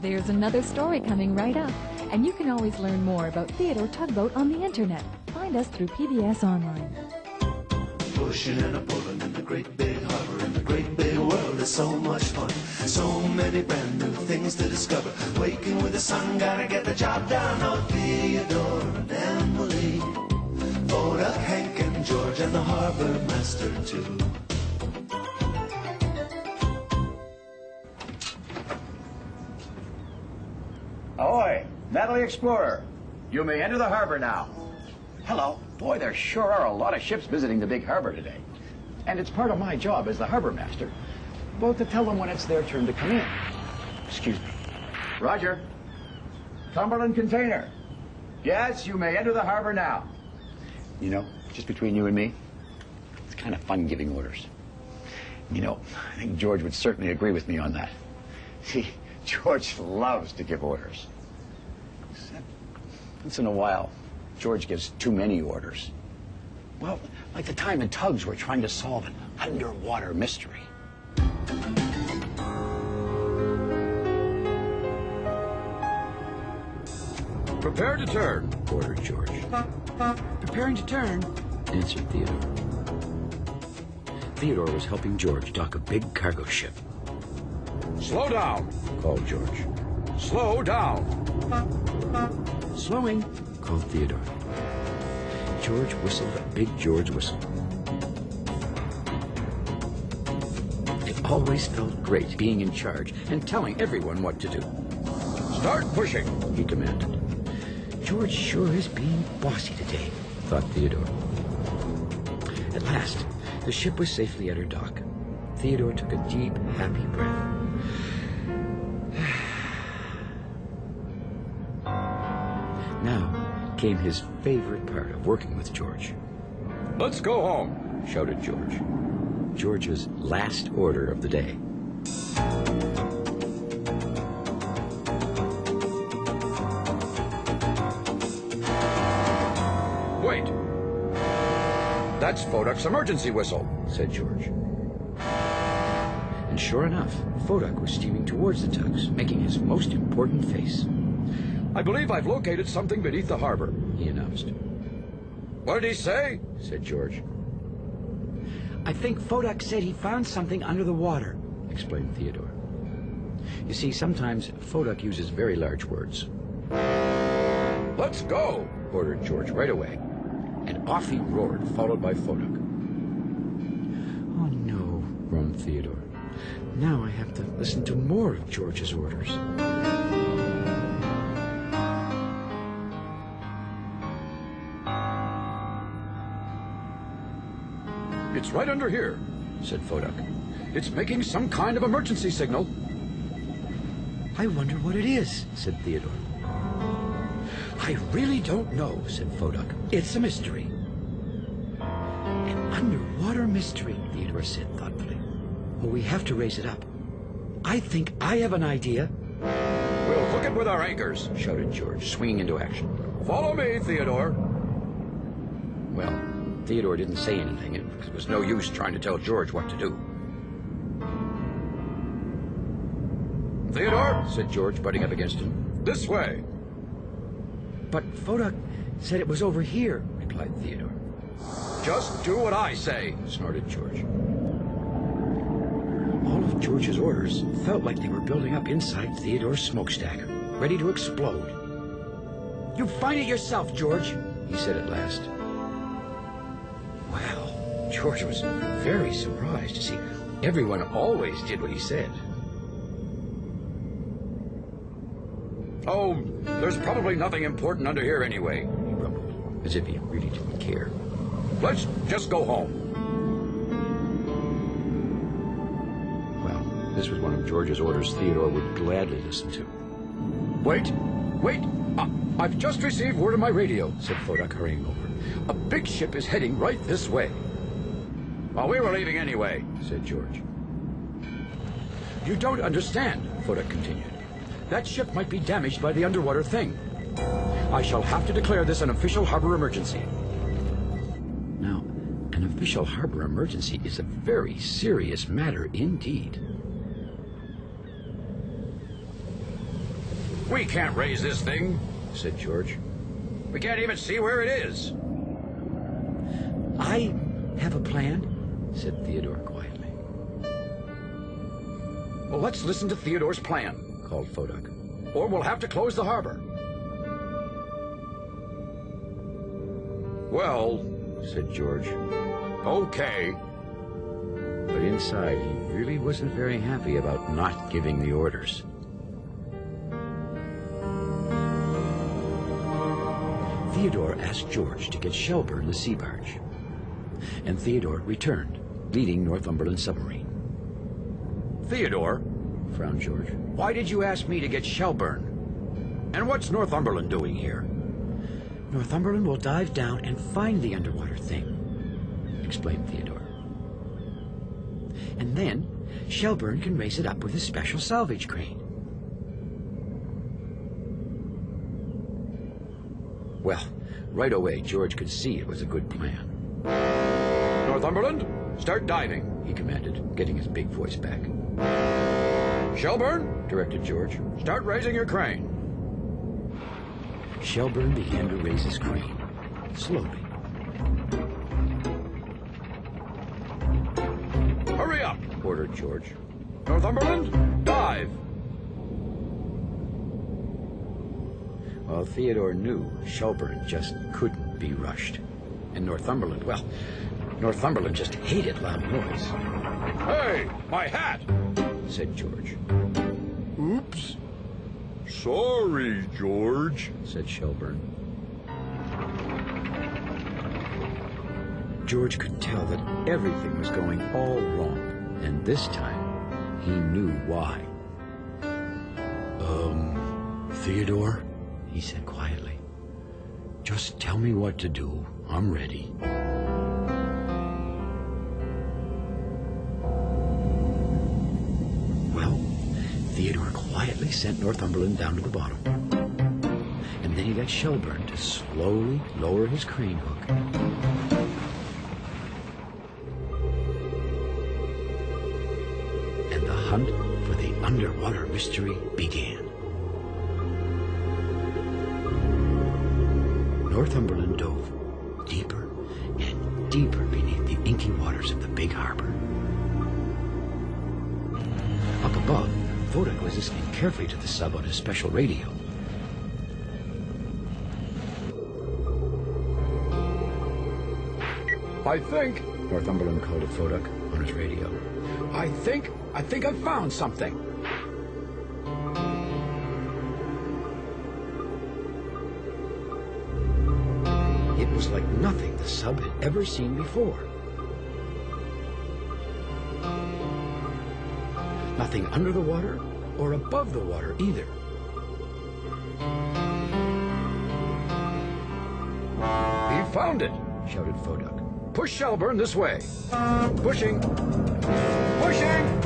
There's another story coming right up, and you can always learn more about Theodore Tugboat on the internet. Find us through PBS Online. Pushing and a pulling in the great big harbor, in the great big world is so much fun. So many brand new things to discover. Waking with the sun, gotta get the job done. Oh, Theodore and Emily, Oda, Hank and George, and the harbor master too. Ahoy, Natalie Explorer. You may enter the harbor now. Hello. Boy, there sure are a lot of ships visiting the big harbor today. And it's part of my job as the harbor master, both to tell them when it's their turn to come in. Excuse me. Roger. Cumberland container. Yes, you may enter the harbor now. You know, just between you and me, it's kind of fun giving orders. You know, I think George would certainly agree with me on that. See, George loves to give orders. Except once in a while, George gives too many orders. Well, like the time in Tugs we're trying to solve an underwater mystery. Prepare to turn, ordered George. Preparing to turn, answered Theodore. Theodore was helping George dock a big cargo ship. Slow down, called George. Slow down. Slowing, called Theodore. George whistled a big George whistle. It always felt great being in charge and telling everyone what to do. Start pushing, he commanded. George sure is being bossy today, thought Theodore. At last, the ship was safely at her dock. Theodore took a deep, happy breath. Now came his favorite part of working with George. Let's go home, shouted George. George's last order of the day. Wait. That's Foduk's emergency whistle, said George. And sure enough, Foduk was steaming towards the tugs, making his most important face. I believe I've located something beneath the harbor, he announced. What did he say? Said George. I think Foduk said he found something under the water, explained Theodore. You see, sometimes Foduk uses very large words. Let's go, ordered George right away. And off he roared, followed by Foduk. Oh no, groaned Theodore. Now I have to listen to more of George's orders. It's right under here, said Foduk. It's making some kind of emergency signal. I wonder what it is, said Theodore. I really don't know, said Foduk. It's a mystery. An underwater mystery, Theodore said thoughtfully. Well, we have to raise it up. I think I have an idea. We'll hook it with our anchors, shouted George, swinging into action. Follow me, Theodore. Well, Theodore didn't say anything. It was no use trying to tell George what to do. Theodore, said George, butting up against him. This way. But Foduk said it was over here, replied Theodore. Just do what I say, snorted George. All of George's orders felt like they were building up inside Theodore's smokestack, ready to explode. You find it yourself, George, he said at last. Wow, George was very surprised to see everyone always did what he said. Oh, there's probably nothing important under here anyway, he rumbled, as if he really didn't care. Let's just go home. Well, this was one of George's orders Theodore would gladly listen to. Wait! I've just received word on my radio, said Foduk, hurrying over. A big ship is heading right this way. Well, we were leaving anyway, said George. You don't understand, Foduk continued. That ship might be damaged by the underwater thing. I shall have to declare this an official harbor emergency. Now, an official harbor emergency is a very serious matter indeed. We can't raise this thing, said George. We can't even see where it is. I have a plan, said Theodore quietly. Well, let's listen to Theodore's plan, called Foduck, or we'll have to close the harbor. Well, said George, okay. But inside, he really wasn't very happy about not giving the orders. Theodore asked George to get Shelburne the sea barge, and Theodore returned, leading Northumberland's submarine. Theodore, frowned George, why did you ask me to get Shelburne? And what's Northumberland doing here? Northumberland will dive down and find the underwater thing, explained Theodore. And then Shelburne can raise it up with a special salvage crane. Well, right away, George could see it was a good plan. Northumberland, start diving, he commanded, getting his big voice back. Shelburne, directed George, start raising your crane. Shelburne began to raise his crane, slowly. Hurry up, ordered George. Northumberland, dive! Well, Theodore knew Shelburne just couldn't be rushed. And Northumberland, well, Northumberland just hated loud noise. Hey, my hat, said George. Oops. Sorry, George, said Shelburne. George could tell that everything was going all wrong, and this time he knew why. Theodore, he said quietly, just tell me what to do. I'm ready. Well, Theodore quietly sent Northumberland down to the bottom. And then he got Shelburne to slowly lower his crane hook. And the hunt for the underwater mystery began. Northumberland dove deeper and deeper beneath the inky waters of the big harbor. Up above, Foduck was listening carefully to the sub on his special radio. I think, Northumberland called to Foduck on his radio, I think I've found something. It was like nothing the sub had ever seen before. Nothing under the water or above the water either. He found it, shouted Foduck. Push Shelburne this way. Pushing. Pushing!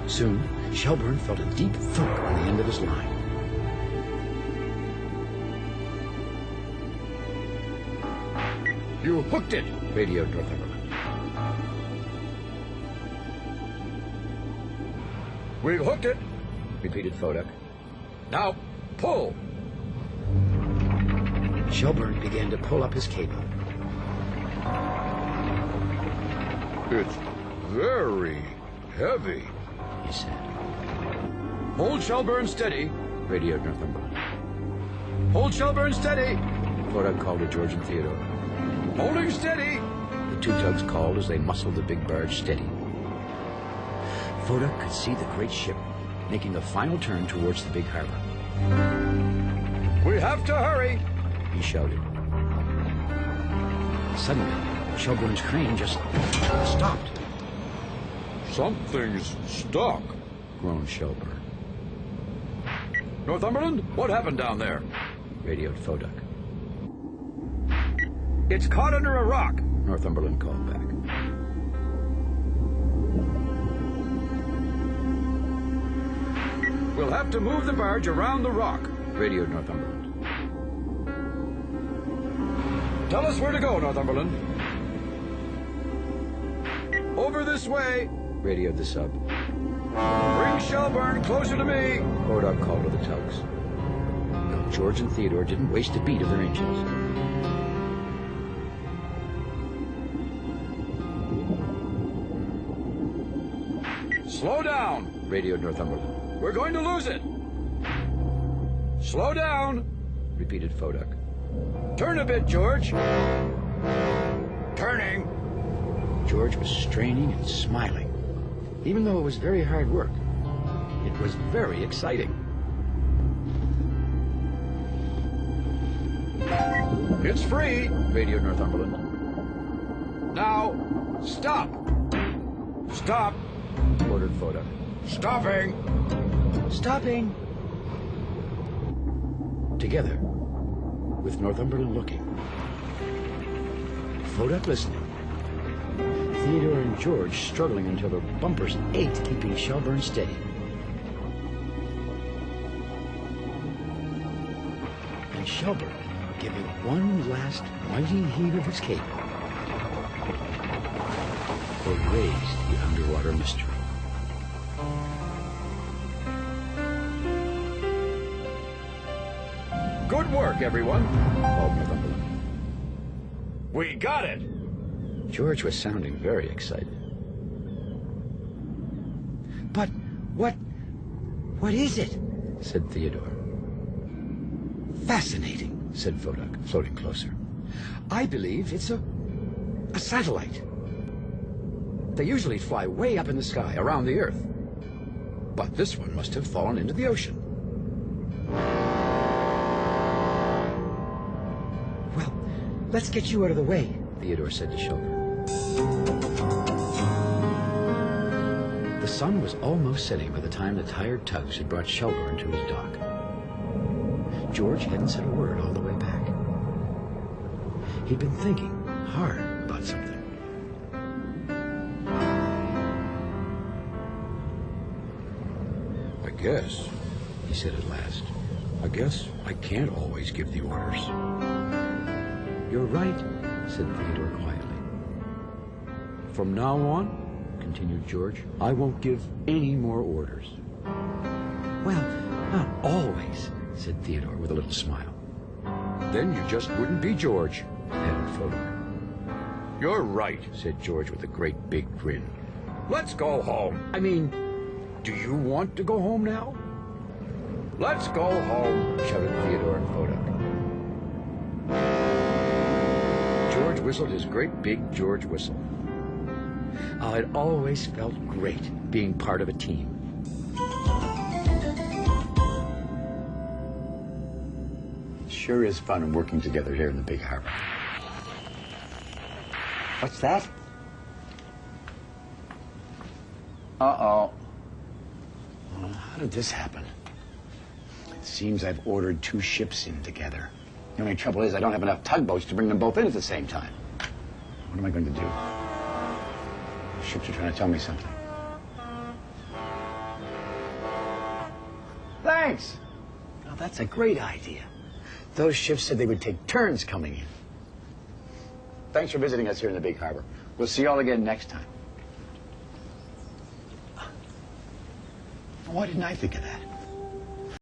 Soon, Shelburne felt a deep thunk on the end of his line. You hooked it, radioed Northumberland. We've hooked it, repeated Foduck. Now, pull! Shelburne began to pull up his cable. It's very heavy, he said. Hold Shelburne steady, radioed Northumberland. Hold Shelburne steady, Foduck called to George and Theodore. Holding steady, the two tugs called as they muscled the big barge steady. Foduck could see the great ship making a final turn towards the big harbor. We have to hurry, he shouted. Suddenly, Shelburne's crane just stopped. Something's stuck, groaned Shelburne. Northumberland, what happened down there? Radioed Foduck. It's caught under a rock, Northumberland called back. We'll have to move the barge around the rock, radioed Northumberland. Tell us where to go, Northumberland. Over this way, radioed the sub. bring Shelburne closer to me. Hodak called to the tugs. Well, George and Theodore didn't waste a beat of their engines. Slow down, Radioed Northumberland. we're going to lose it. Slow down. Repeated Fodak. Turn a bit, George. Turning. George was straining and smiling. Even though it was very hard work, it was very exciting. It's free. Radioed Northumberland. Now, stop. Stop. Ordered Fodak. Stopping. Stopping! Together, with Northumberland looking, Fodak listening, Theodore and George struggling until their bumpers ached, keeping Shelburne steady. And Shelburne giving one last mighty heave of his cape, or raised the underwater mystery. Good work, everyone. Called Northumberland. We got it. George was sounding very excited. But what is it? Said Theodore. Fascinating, said Fodak, floating closer. I believe it's a satellite. They usually fly way up in the sky, around the Earth. But this one must have fallen into the ocean. Well, let's get you out of the way, Theodore said to Shelburne. The sun was almost setting by the time the tired tugs had brought Shelburne to his dock. George hadn't said a word all the way back. He'd been thinking hard about something. I guess, He said at last. I guess I can't always give the orders. You're right, said Theodore quietly. From now on, Continued George. I won't give any more orders. Well, not always, said Theodore with a little smile. Then you just wouldn't be George. Added Fodak. You're right. Said George with a great big grin. Let's go home. I mean, Do you want to go home now? Let's go home. shouted Theodore and Fodak. George whistled his great big George whistle. Oh, it always felt great being part of a team. Sure is fun working together here in the big harbor. What's that? Uh-oh. Well, how did this happen? It seems I've ordered 2 ships in together. The only trouble is I don't have enough tugboats to bring them both in at the same time. What am I going to do? The ships are trying to tell me something. Thanks! Now, that's a great idea. Those ships said they would take turns coming in. Thanks for visiting us here in the big harbor. We'll see you all again next time. Why didn't I think of that?